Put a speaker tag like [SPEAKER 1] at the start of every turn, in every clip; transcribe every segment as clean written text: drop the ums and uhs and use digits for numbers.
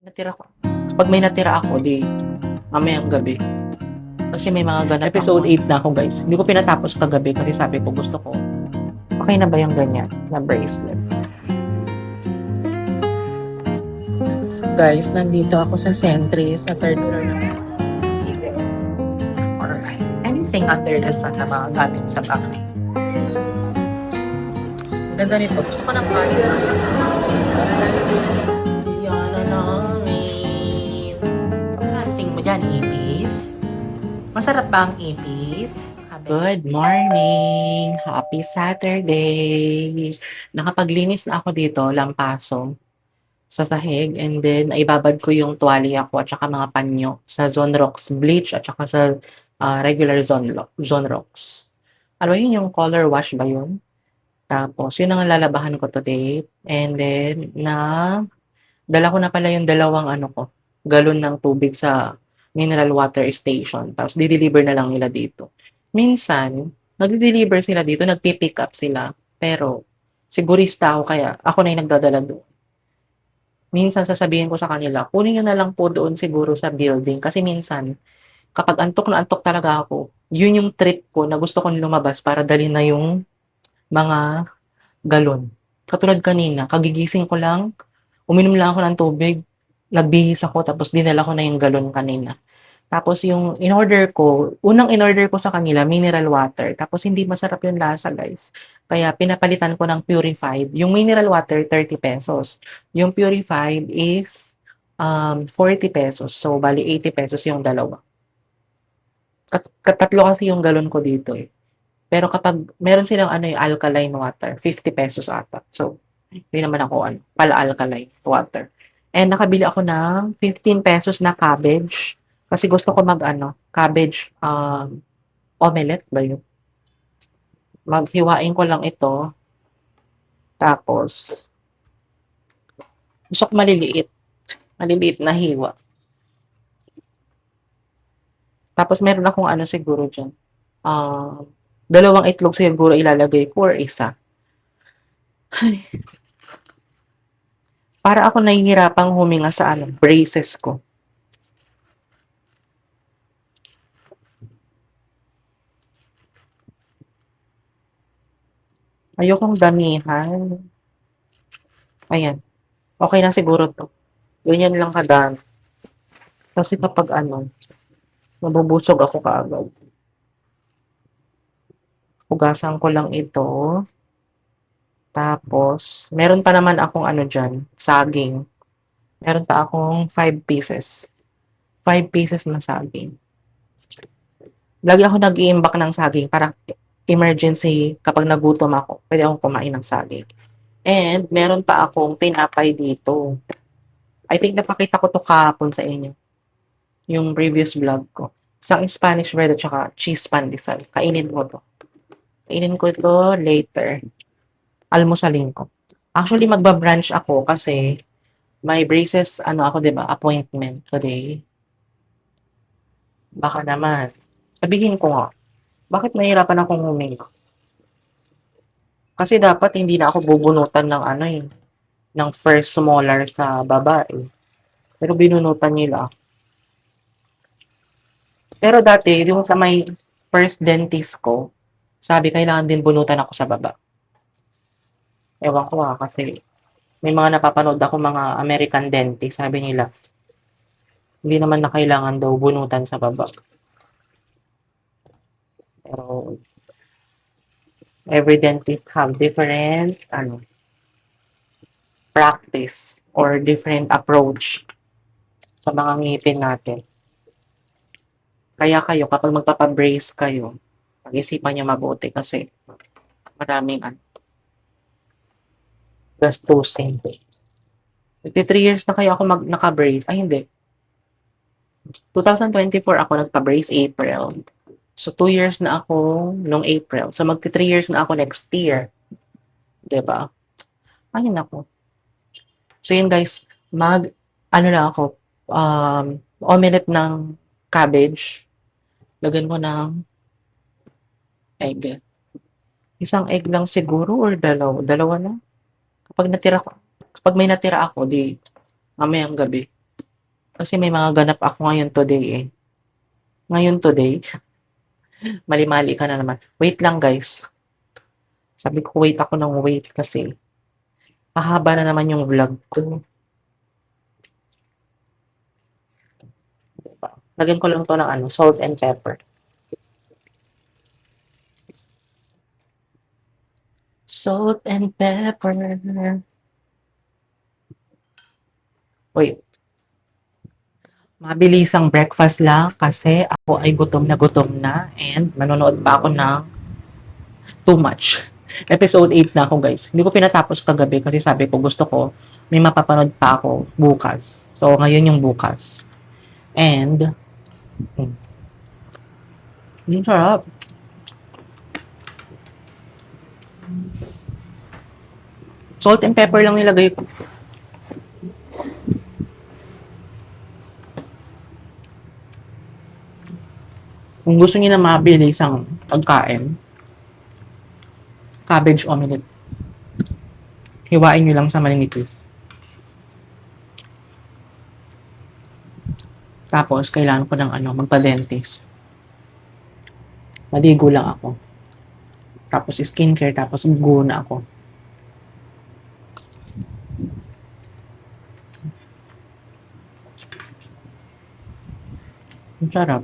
[SPEAKER 1] Natira ko kapag may natira ako, 'di mamayang gabi. Kasi may mga ganap Episode ako 8 na ako, guys. Hindi ko pinatapos kagabi kasi sabi ko gusto ko. Okay na ba yung ganyan na bracelet? Guys, nandito ako sa Sentry, sa third floor ng or anything under the sun na mga gamit sa bahay. Ang ganda nito. Gusto ko ng body. Yan na namin. Pagkating mo dyan, ipis. Masarap ba ang ipis? Good morning! Happy Saturday! Nakapaglinis na ako dito, lampaso, sa sahig, and then naibabad ko yung tuwalya ko at saka mga panyo sa Zonrox bleach at saka sa regular Zonrox. Ano yun, yung color wash ba yun? Tapos, yun ang lalabahan ko today. And then, dala ko na pala yung dalawang galon ng tubig sa mineral water station. Tapos, di-deliver na lang nila dito. Minsan, nagde-deliver sila dito, nagpi-pick up sila. Pero, sigurista ako kaya ako na yung nagdadala doon. Minsan sasabihin ko sa kanila, kunin nyo na lang po doon siguro sa building. Kasi minsan, kapag antok na antok talaga ako, yun yung trip ko na gusto kong lumabas para dalhin na yung mga galon. Katulad kanina, kagigising ko lang, uminom lang ako ng tubig, nagbihis ako, tapos dinala ko na yung galon kanina. Tapos yung unang in-order ko sa kanila, mineral water. Tapos hindi masarap yung lasa, guys. Kaya pinapalitan ko ng purified. Yung mineral water, 30 pesos. Yung purified is 40 pesos. So, bali 80 pesos yung dalawa. Tatlo kasi yung galon ko dito eh. Pero kapag meron silang yung alkaline water, 50 pesos ata. So, hindi naman ako pala alkaline water. And nakabili ako ng 15 pesos na cabbage. Kasi gusto ko cabbage omelette ba yun? Maghiwain ko lang ito. Tapos, gusto ko maliliit. Maliliit na hiwa. Tapos meron akong siguro dyan. Dalawang itlog siguro ilalagay ko or isa. Ay. Para ako nahihirapang huminga sa braces ko. Ayokong damihan. Ayan. Okay na siguro to. Ganyan lang kadami. Kasi kapag nabubusog ako kaagad. Hugasan ko lang ito. Tapos, meron pa naman akong dyan, saging. Meron pa akong 5 pieces. 5 pieces na saging. Lagi ako nag-iimbak ng saging para emergency kapag nagutom ako. Pwede akong kumain ng saging. And, meron pa akong tinapay dito. I think napakita ko to kahapon sa inyo. Yung previous vlog ko. Isang Spanish bread at saka cheese pandesal. Kainin ko to. Kainin ko to later. Almusalin ko. Actually, magba-brunch ako kasi may braces, ako, 'di ba, appointment today. Baka naman. Sabihin ko nga, bakit nahihirapan akong huminga? Kasi dapat hindi na ako bubunutan ng ng first molar sa babae. Pero binunutan nila ako. Pero dati, yung sa may first dentist ko, sabi kailangan din bunutan ako sa baba. Ewan ko kasi may mga napapanood ako mga American dentist, sabi nila, hindi naman na kailangan daw bunutan sa baba. Pero every dentist have different practice or different approach sa mga ngipin natin. Kaya kayo, kapag magpapabrace kayo, pag-isipan nyo mabuti kasi maraming gastusin. 3 years na kayo ako naka-brace. Ay, hindi. 2024 ako nagpa-brace April. So, 2 years na ako nung April. So, 3 years na ako next year. 'Di ba? Ayun ako. So, yun guys, lang ako, omelette ng cabbage. Lagyan mo ng egg. Isang egg lang siguro or dalawa. Dalawa na. Kapag may natira ako, di mamayang gabi. Kasi may mga ganap ako ngayon today eh. Ngayon today, mali-mali ka na naman. Wait lang guys. Sabi ko wait ako ng wait kasi mahaba na naman yung vlog ko. Lagyan ko lang to ng ano, salt and pepper. Salt and pepper. Wait. Mabilisang breakfast lang kasi ako ay gutom na and manonood pa ako ng too much. Episode 8 na ako guys. Hindi ko pinatapos kagabi kasi sabi ko gusto ko may mapapanood pa ako bukas. So ngayon yung bukas. And ang sarap. Salt and pepper lang nilagay ko. Kung gusto niyo na mabilis ang pagkain, cabbage omelette. Hiwain nyo lang sa maninipis. Tapos, kailangan ko ng magpa-dentist. Maligo lang ako. Tapos, skincare. Tapos, go na ako. Ang sarap.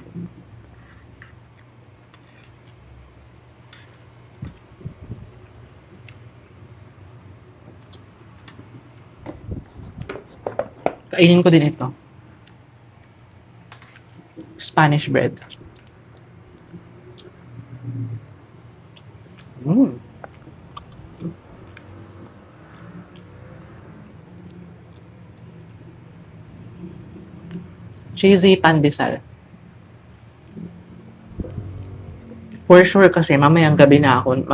[SPEAKER 1] Kainin ko din ito. Spanish bread. Cheesy pandesal. For sure kasi mamayang gabi na ako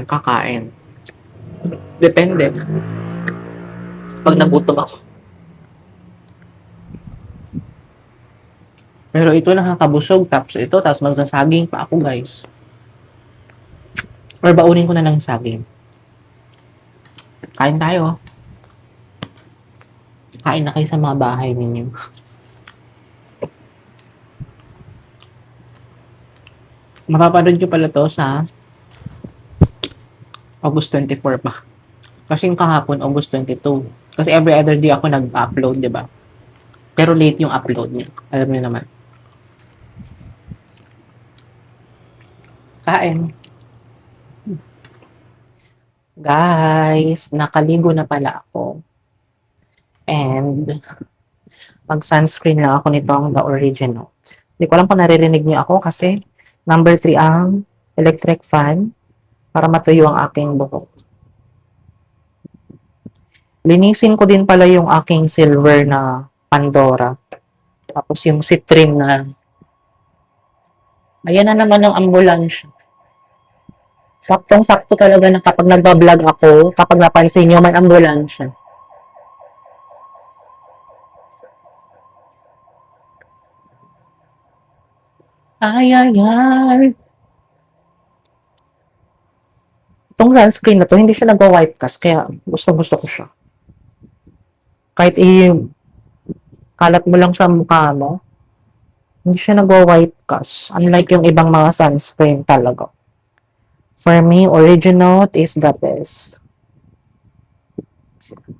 [SPEAKER 1] kakain. Depende. Pag nagutom ako. Pero ito nakakabusog. Tapos ito, tapos magsasaging pa ako guys. Or baunin ko na lang yung saging. Kain tayo. Kain na kayo sa mga bahay ninyo. Mapapanood nyo pala to sa August 24 pa. Kasi yung kahapon, August 22. Kasi every other day ako nag-upload, di ba? Pero late yung upload niya. Alam niyo naman. Kain. Guys, nakaligo na pala ako. And, mag-sunscreen lang ako nitong The Original. Hindi ko alam kung naririnig niyo ako kasi number 3 ang electric fan para matuyo ang aking buhok. Linisin ko din pala yung aking silver na Pandora. Tapos yung citrine na. Ayan na naman ang ambulansya. Saktong-sakto talaga na kapag nagbablog ako, kapag napansin nyo, may ambulansya. Ay, ay, ay. Itong sunscreen na to, hindi siya nagwa-white cast, kaya gusto-gusto ko siya. Kahit kalat mo lang sa mukha mo, hindi siya nagwa-white cast. Unlike yung ibang mga sunscreen talaga. For me, Original is the best.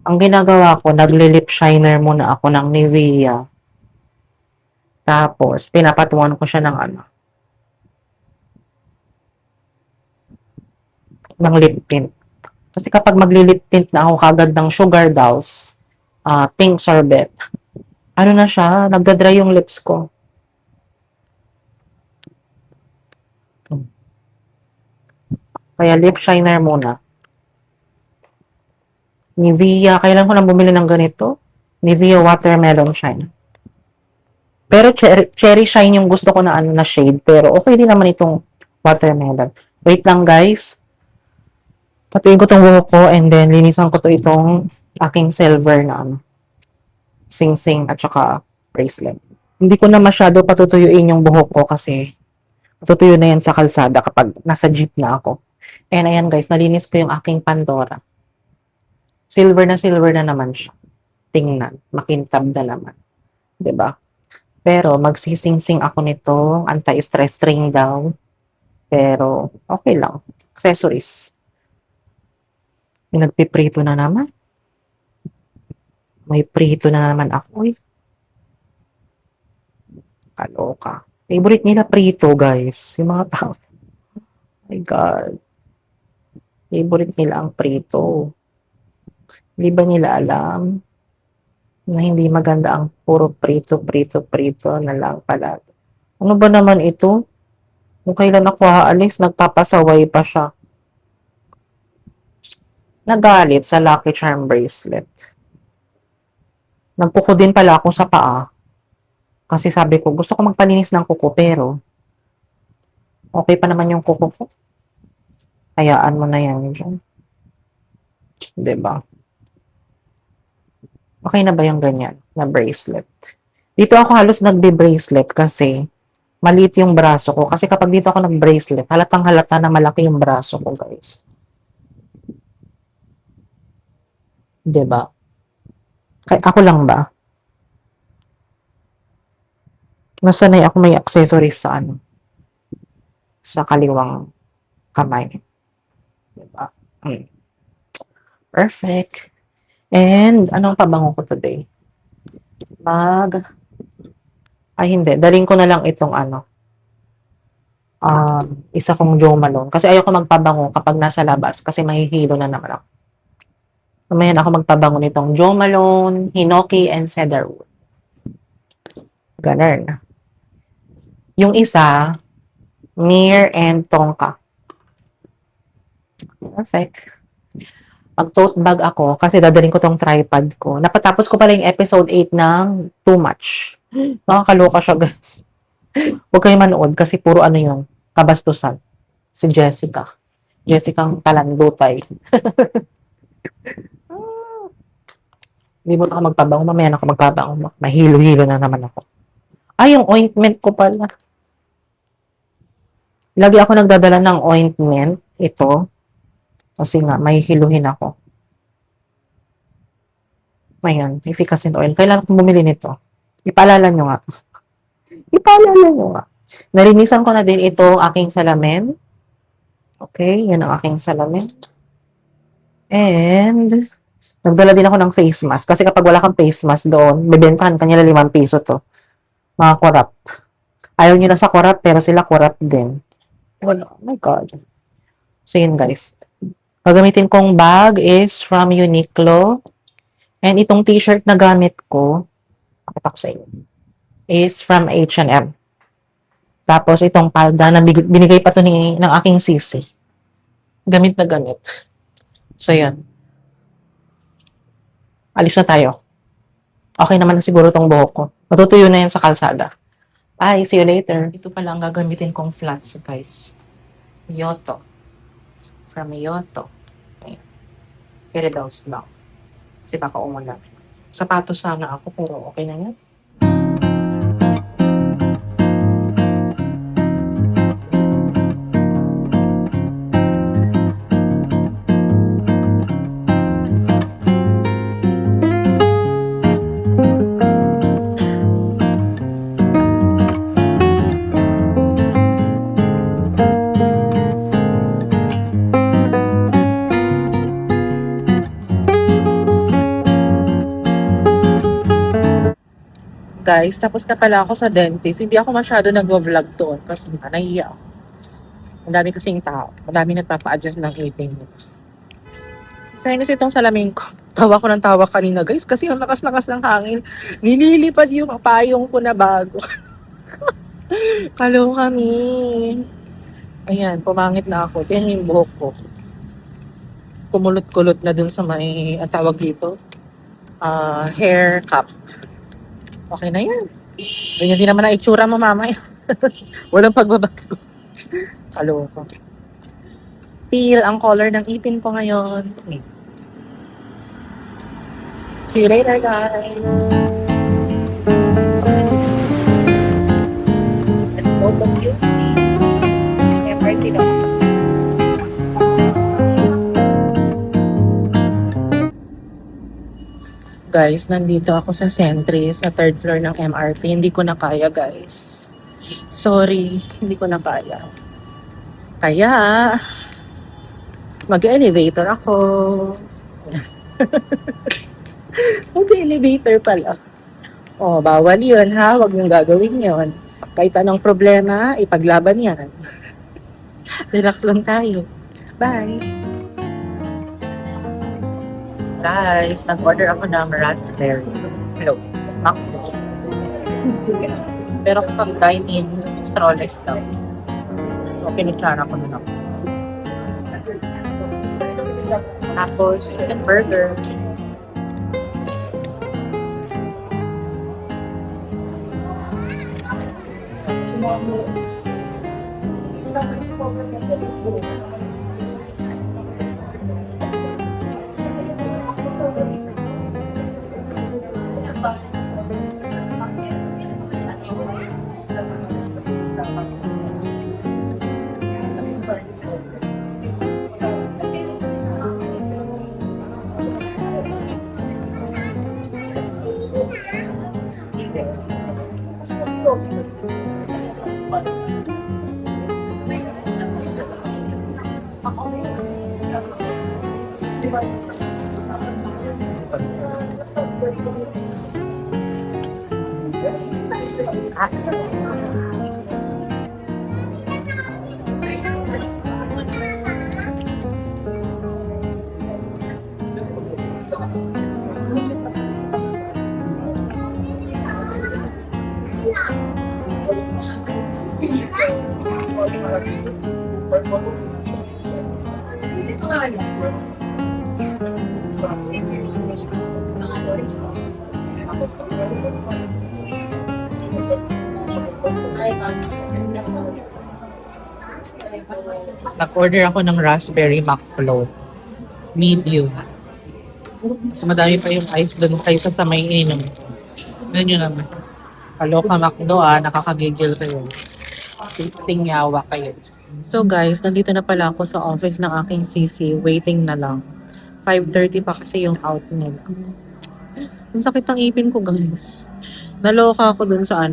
[SPEAKER 1] Ang ginagawa ko, nagli-lip shiner muna ako ng Nivea. Tapos, pinapatuan ko siya ng ng lip tint. Kasi kapag magli-lip tint na ako kagad ng Sugar Dolls, pink sorbet, ano na siya, nagda-dry yung lips ko. Kaya lip shiner muna. Nivea, kailan ko lang bumili ng ganito? Nivea Watermelon Shine. Pero cherry shine yung gusto ko na na shade. Pero okay din naman itong watermelon. Wait lang guys. Patuin ko tong buhok ko and then linisan ko to itong aking silver na sing-sing at saka bracelet. Hindi ko na masyado patutuyuin yung buhok ko kasi patutuyo na yan sa kalsada kapag nasa jeep na ako. And ayan guys, nalinis ko yung aking Pandora. Silver na naman siya. Tingnan, makintab na naman. 'Di ba? Pero magsisingsing ako nito, anti-stress ring daw. Pero okay lang, accessories. May nagpiprito na naman. May prito na naman ako, eh. Kaloka. Favorite nila prito, guys. Yung mga tao. My God. Favorite nila ang prito. Hindi ba nila alam na hindi maganda ang puro prito, prito, prito na lang pala. Ano ba naman ito? Kung kailan ako aalis, nagpapasaway pa siya. Nagalit sa Lucky Charm bracelet. Nagkuko din pala ako sa paa. Kasi sabi ko, gusto ko magpalinis ng kuko pero okay pa naman yung kuko ko. Hayaan mo na yan dyan. 'Di ba? Okay na ba yung ganyan na bracelet? Dito ako halos nagbe-bracelet kasi maliit yung braso ko. Kasi kapag dito ako nag-bracelet, halatang halata na malaki yung braso ko, guys. 'Di ba? Kaya ako lang ba? Nasanay ako may accessories sa ano, sa kaliwang kamay. 'Di ba? Perfect. And anong pabango ko today? Ay hindi, dalhin ko na lang itong ano, isa kong Jo Malone. Kasi ayoko magpabango kapag nasa labas kasi mahihilo na naman ako. Mamaya na ako magpabango nitong Jo Malone, Hinoki, and Cedarwood. Ganun. Yung isa, Mir and Tonka. Perfect. Mag-tote bag ako kasi dadalhin ko tong tripod ko. Napatapos ko pala yung episode 8 ng Too Much. Nakakaloka siya, guys. Huwag kayo manood kasi puro ano yung kabastusan. Si Jessica. Jessica ang talandutay. Hindi mo na ako magpabango. Mamaya na ako magpabango. Mahilo-hilo na naman ako. Ay, yung ointment ko pala. Lagi ako nagdadala ng ointment. Ito. Kasi nga, may hiluhin ako. Ayan, efficacent oil. Kailangan kong bumili nito. Ipaalala nyo nga. Ipaalala nyo nga. Narinisan ko na din ito aking salamin. Okay, yan ang aking salamin. And, nagdala din ako ng face mask. Kasi kapag wala kang face mask doon, bibentahan ka nila 5 piso to. Mga korap. Ayaw nyo na sa korap, pero sila korap din. Wala. Oh my God. So, yun guys. Gagamitin kong bag is from Uniqlo. And itong t-shirt na gamit ko, pakita ko sa inyo, is from H&M. Tapos itong palda na binigay pa to ng aking sisi. Gamit na gamit. So, yun. Alis na tayo. Okay naman na siguro tong buhok ko. Matutuyo na yan sa kalsada. Bye, see you later. Ito pala ang gagamitin kong flats, guys. Yoto. From Yoto. Ayan. Peridals lang. Kasi baka umulan. Sapatos sana ako, pero okay na yan. Guys, tapos na pala ako sa dentist. Hindi ako masyado nag-vlog doon kasi nahiya ako. Ang dami kasing tao. Madami nagpapa-adjust ng ngipin mo. Sayang itong salamin ko. Tawa ko ng tawa kanina, guys, kasi ang lakas-lakas ng hangin. Nililipad yung payong ko na bago. Kalo kami. Ayan, pumangit na ako. Tingnan yung buhok ko. Kumulot-kulot na dun sa may, ang tawag dito, hair cap. Okay na yan. Ganyan din naman ang itsura mo, mamaya. Walang pagbabago. Kaloka. Peel ang color ng ipin ko ngayon. See you later, guys. Let's go to QC. MRT daw. guys, nandito ako sa Sentry, sa third floor ng MRT. Hindi ko na kaya, guys. Sorry, hindi ko na kaya. Kaya, mag-elevator ako. Mag-elevator pala. Oh, bawal yun ha. Huwag niyong gagawin yun. Kahit anong problema, ipaglaban yan. Relax lang tayo. Bye! Guys, nag-order ako ng raspberry float. Pero kapag dine-in, strawless daw. So, pinitsara ko na lang. Tapos, chicken burger. Nag-order ako ng raspberry McFloat. Medium. Mas madami pa yung ice doon kaysa sa may inom. Ganun yun naman. Kaloka McDo nakakagigil kayo. Tingyawa kayo. So guys, nandito na pala ako sa office ng aking CC. Waiting na lang. 5:30 pa kasi yung out nila. Ang sakit ng ipin ko, guys. Naloka ako dun sa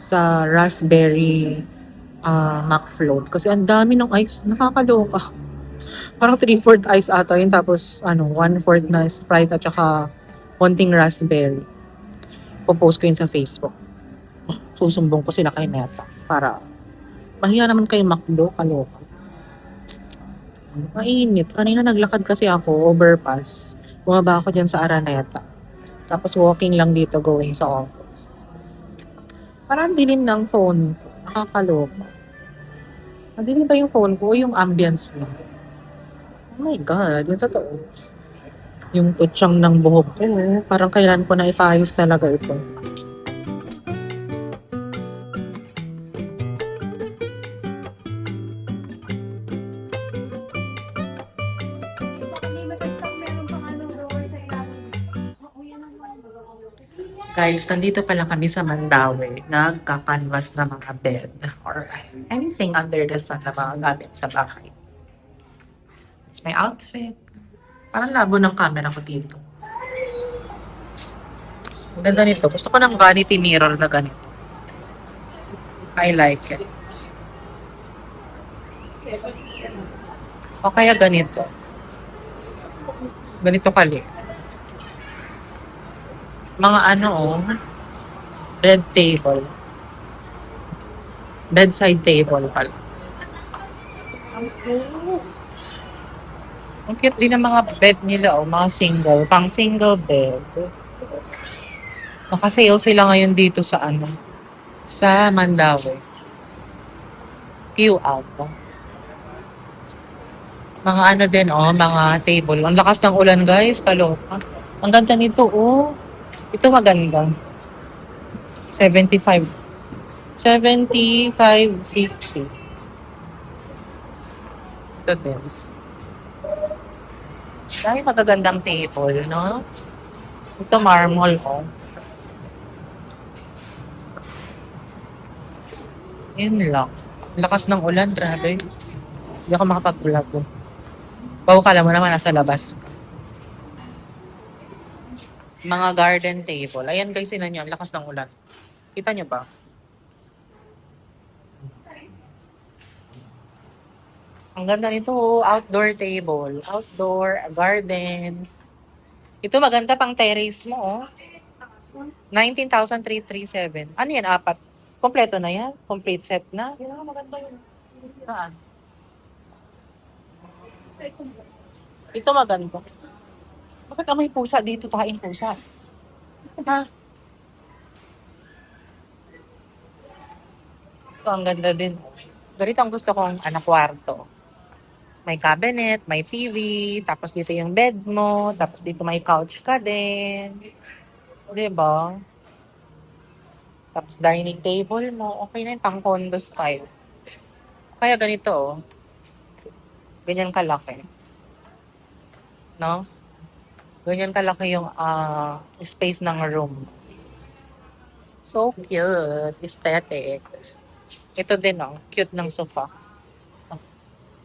[SPEAKER 1] sa raspberry McFloat. Kasi ang dami ng ice. Nakakaloka. Parang 3/4 ice ata yun. Tapos 1/4 na Sprite at saka konting raspberry. Popost ko yun sa Facebook. Susumbong ko sila kay Meta. Para mahiya naman kay McDo. Kaloka. Mainit. Kanina naglakad kasi ako, overpass. Bumaba ako dyan sa Araneta. Tapos walking lang dito going sa office. Parang dilim ng phone ko. Nakakaloka. Madilim ba yung phone ko o yung ambience niya? Oh my God, yung totoo. Yung kutsang ng buhok ko, parang kailan ko na ipayos talaga ito. Guys, nandito pala kami sa Mandawi. Nagka-canvas na mga bed or anything under the sun na mga gamit sa bahay. It's my outfit. Parang labo ng camera ko dito. Ang ganda nito. Gusto ko ng vanity mirror na ganito. I like it. O kaya ganito. Ganito kali. Mga bed table. Bedside table pala. Ang cute din ng mga bed nila, mga single. Pang single bed. Nakasale sila ngayon dito sa sa Mandawi. Q-out. Mga din, mga table. Ang lakas ng ulan, guys. Kaloka. Ang ganda nito, Ito maganda. 75. 75.50. Ito din. Dahil magagandang table, no? Ito marble, Yun lang. Lakas ng ulan, grabe. Hindi ako makapag-vlog. Pao, kala mo naman nasa labas. Mga garden table. Ayan guys, sinan nyo. Ang lakas ng ulan. Kita nyo ba? Ang ganda nito. Outdoor table. Outdoor, garden. Ito maganda pang terrace mo, oh. 19,337. Ano yan? Apat. Kompleto na yan? Complete set na? Yan ang maganda yun. Saan? Ito maganda. Bakit amoy pusa dito? Tahain pusa. Ha? Ito ang ganda din. Ganito ang gusto kong kwarto. May cabinet, may TV, tapos dito yung bed mo, tapos dito may couch ka din. 'Di ba? Tapos dining table mo, okay na yun, pang condo style. Kaya ganito, oh. Ganyan kalaki. No? Ganyan kalaki yung space ng room. So cute. Aesthetic. Ito din, oh. Cute ng sofa.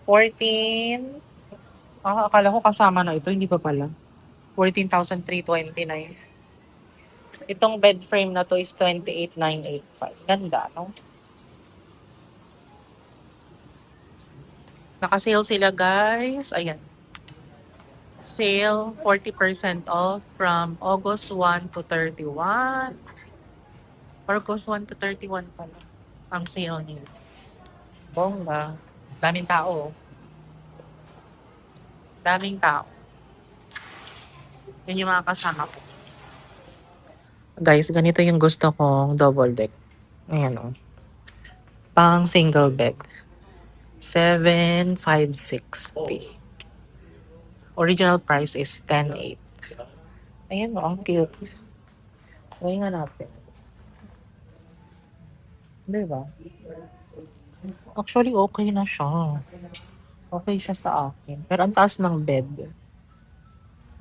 [SPEAKER 1] 14. Akala ko kasama na ito. Hindi pa pala. 14,329. Itong bed frame na to is 28,985. Ganda, no? Naka-sale sila, guys. Ayan. Sale, 40% off from August 1 to 31. August 1 to 31 pala. Ang sale nila. Bongga. Daming tao. Daming tao. Yun yung mga kasama ko. Guys, ganito yung gusto kong double deck. Ayan, oh. Pang single bed. 7,560. Original price is 10,800. Ayan, oh, ang cute. Gawin nga natin. Diba? Actually, okay na siya. Okay siya sa akin. Pero ang taas ng bed.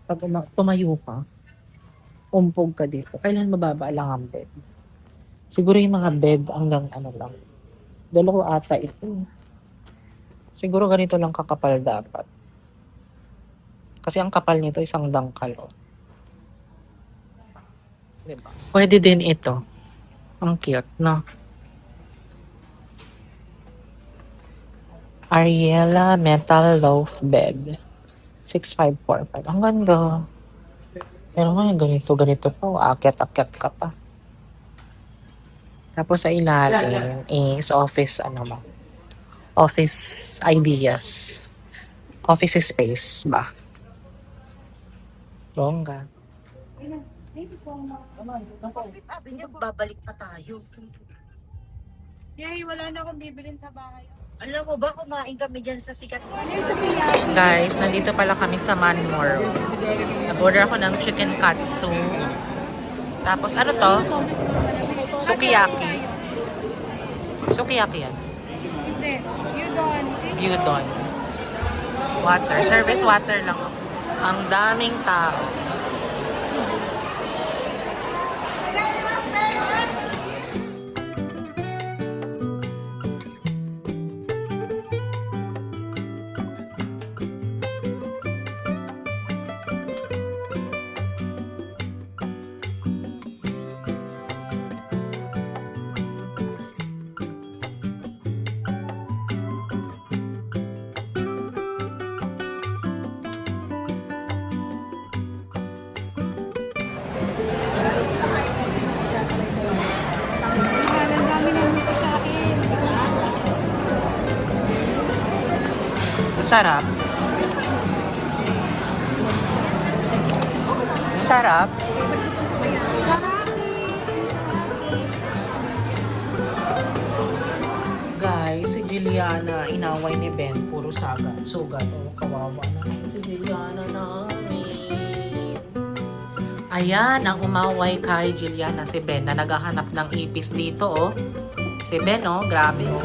[SPEAKER 1] Pag tumayo ka, umpog ka dito. Kailan mababa lang ang bed? Siguro yung mga bed hanggang ano lang. Dalawa ata ito. Siguro ganito lang kakapal dapat. Kasi ang kapal nito isang dangkal. Oh. Diba? Pwede din ito. Ang cute, no? Ariella Metal Loaf Bed. 6,545. Ang ganda. Pero ngayon, ganito pa. Akyat-akyat ka pa. Tapos sa ilalim is office, office ideas. Office space ba? Bongga.
[SPEAKER 2] Sabi niya, babalik pa tayo.
[SPEAKER 3] Yay, wala na akong bibilin sa bahay.
[SPEAKER 2] Alam mo ba, kumain kami dyan sa sikat.
[SPEAKER 1] Guys, nandito pala kami sa Manmore. Nag-order ako ng chicken katsu. Tapos ano to? Sukiyaki. Sukiyaki yan.
[SPEAKER 3] Hindi, Udon.
[SPEAKER 1] Udon. Water. Service water lang. Ang daming tao.
[SPEAKER 3] Ang dami ng pagkain.
[SPEAKER 1] Sarap. Sarap. Guys, si Juliana, inaway ni Ben, puro sugat. Oh, kawawa na si Juliana namin. Ayan, ang umaway kay Juliana, si Ben, na naghahanap ng ipis dito, oh. Si Ben, oh, grabe, oh.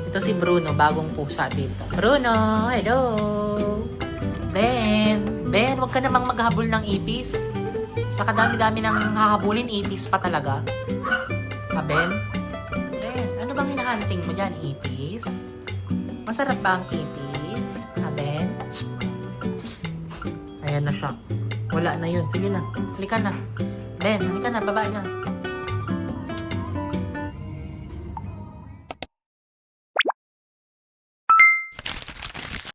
[SPEAKER 1] Ito si Bruno, bagong pusa dito. Bruno, hello! Ben, wag ka namang maghabol ng ipis. Sa kadami-dami ng hahabulin, ipis pa talaga. Ha, Ben, ano bang hinahunting mo dyan, ipis? Masarap ba ang ipis? Ha, Ben? Ayan na siya. Wala na yun. Sige na. Halika na. Ben, halika na. Baba na.